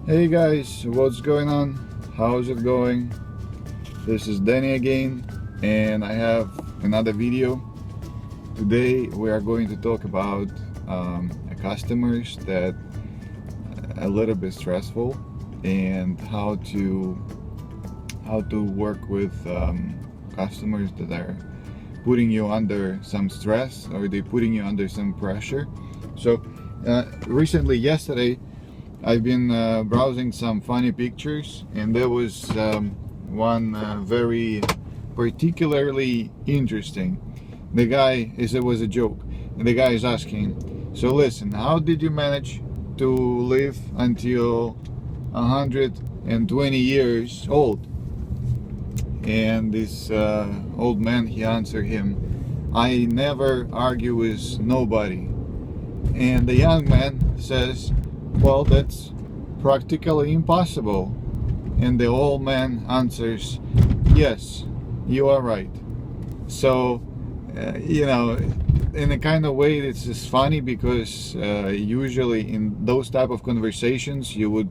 Hey guys, what's going on? How's it going? This is Danny again, and I have another video. Today we are going to talk about customers that are a little bit stressful, and how to work with customers that are putting you under some stress, or they putting you under some pressure. So recently, yesterday, I've been browsing some funny pictures, and there was one very particularly interesting. The guy, it was a joke, and the guy is asking, so listen, how did you manage to live until 120 years old? And this old man, he answered him, I never argue with nobody. And the young man says, well, that's practically impossible. And the old man answers, yes, you are right. So, in a kind of way, it's just funny because usually in those type of conversations, you would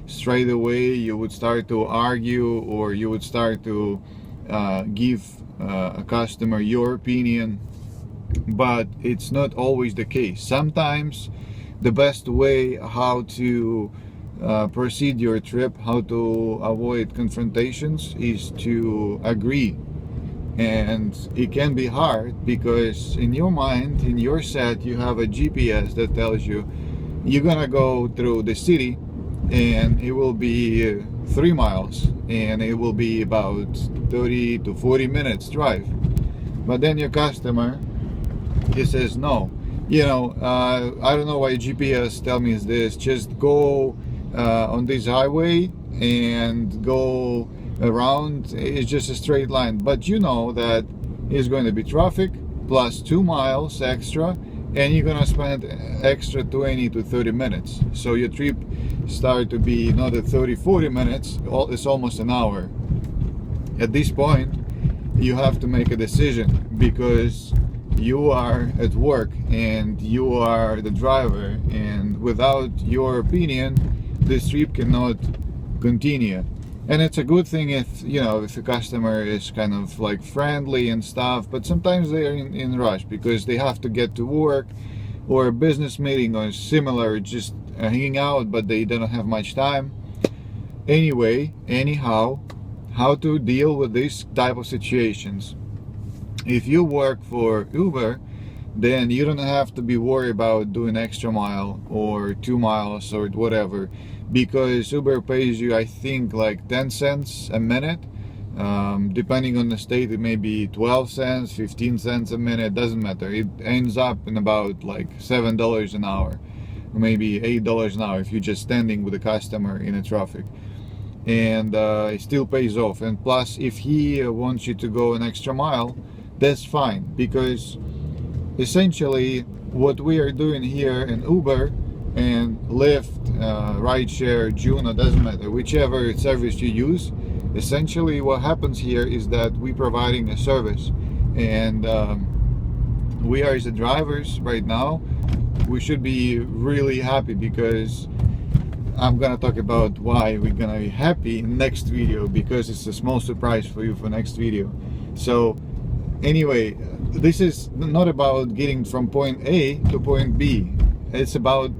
straight away, you would start to argue, or you would start to give a customer your opinion. But it's not always the case. Sometimes the best way how to proceed your trip, how to avoid confrontations, is to agree. And it can be hard because in your mind, in your set, you have a GPS that tells you you're gonna go through the city, and it will be 3 miles, and it will be about 30 to 40 minutes drive. But then your customer, he says, no, I don't know why GPS tell me this, just go on this highway and go around, it's just a straight line. But you know that it's going to be traffic plus 2 miles extra, and you're going to spend extra 20 to 30 minutes. So your trip start to be not at 30-40 minutes, it's almost an hour. At this point, you have to make a decision, because you are at work and you are the driver, and without your opinion, this trip cannot continue. And it's a good thing if the customer is kind of like friendly and stuff, but sometimes they are in rush because they have to get to work, or a business meeting, or similar, just hanging out, but they don't have much time. Anyhow, how to deal with this type of situations. If you work for Uber, then you don't have to be worried about doing extra mile or 2 miles or whatever, because Uber pays you, I think, like 10 cents a minute. Depending on the state, it may be 12 cents, 15 cents a minute, doesn't matter. It ends up in about like $7 an hour, maybe $8 an hour if you're just standing with a customer in a traffic. And it still pays off. And plus, if he wants you to go an extra mile, that's fine, because essentially what we are doing here in Uber and Lyft, rideshare, Juno, doesn't matter, whichever service you use, essentially what happens here is that we're providing a service. And we are, as the drivers right now, we should be really happy, because I'm gonna talk about why we're gonna be happy in next video, because it's a small surprise for you for next video. So anyway, this is not about getting from point A to point B. It's about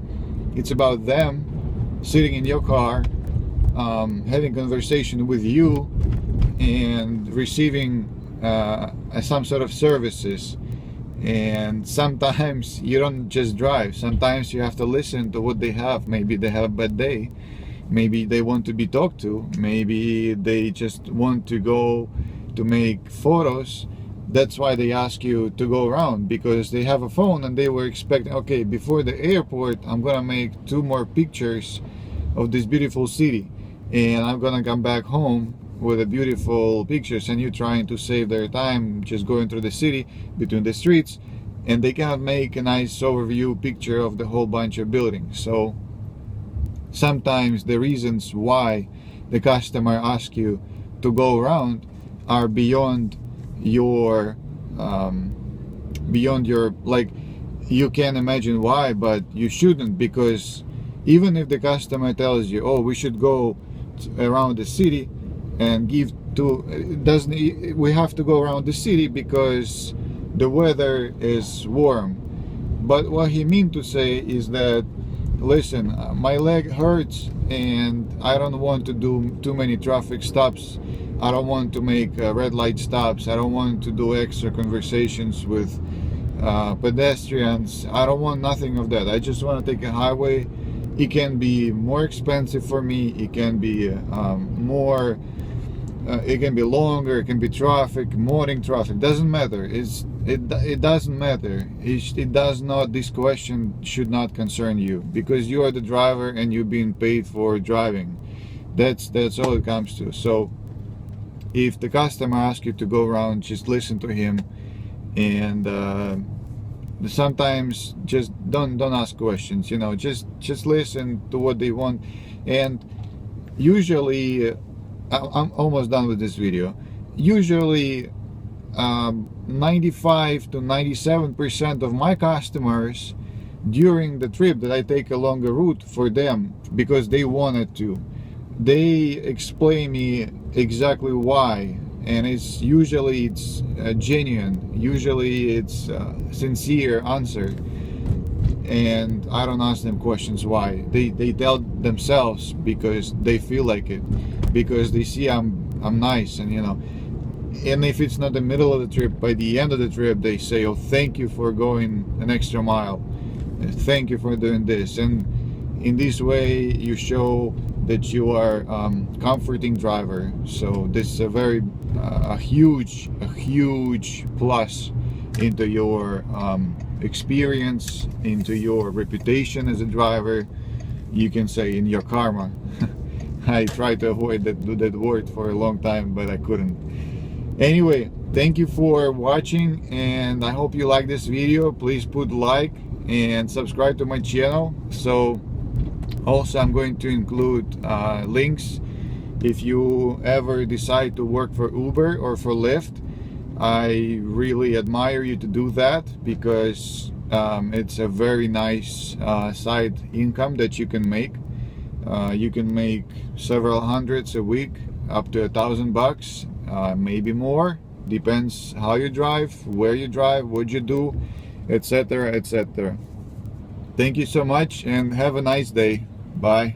them sitting in your car, having conversation with you, and receiving some sort of services. And sometimes you don't just drive. Sometimes you have to listen to what they have. Maybe they have a bad day. Maybe they want to be talked to. Maybe they just want to go to make photos. That's why they ask you to go around, because they have a phone and they were expecting, okay, before the airport, I'm gonna make 2 more pictures of this beautiful city, and I'm gonna come back home with the beautiful pictures. And you're trying to save their time just going through the city, between the streets, and they cannot make a nice overview picture of the whole bunch of buildings. So sometimes the reasons why the customer asks you to go around are beyond your like, you can imagine why, but you shouldn't, because Even if the customer tells you, oh, we should go around the city and give to, it doesn't, we have to go around the city because the weather is warm. But what he mean to say is that, listen, my leg hurts and I don't want to do too many traffic stops. I don't want to make red light stops. I don't want to do extra conversations with pedestrians. I don't want nothing of that. I just want to take a highway. It can be more expensive for me. It can be more. It can be longer. It can be traffic, morning traffic. Doesn't matter. It doesn't matter. It does not. This question should not concern you because you are the driver and you're being paid for driving. That's all it comes to. So if the customer asks you to go around, just listen to him, and sometimes just don't ask questions. You know, just listen to what they want. And usually, I'm almost done with this video. Usually 95 to 97% of my customers during the trip that I take a longer route for them because they wanted to, they explain me exactly why, and it's usually genuine, usually it's sincere answer, and I don't ask them questions why. They tell themselves because they feel like it, because they see I'm nice, and you know. And if it's not the middle of the trip, by the end of the trip they say, oh, thank you for going an extra mile, thank you for doing this. And in this way you show that you are comforting driver. So this is a very a huge plus into your experience, into your reputation as a driver. You can say in your karma. I tried to avoid that word for a long time, but I couldn't. Anyway, thank you for watching, and I hope you like this video. Please put like and subscribe to my channel. So also I'm going to include links if you ever decide to work for Uber or for Lyft. I really admire you to do that because it's a very nice side income that you can make. You can make several hundreds a week, up to $1,000, maybe more. Depends how you drive, where you drive, what you do, etc., etc. Thank you so much and have a nice day. Bye.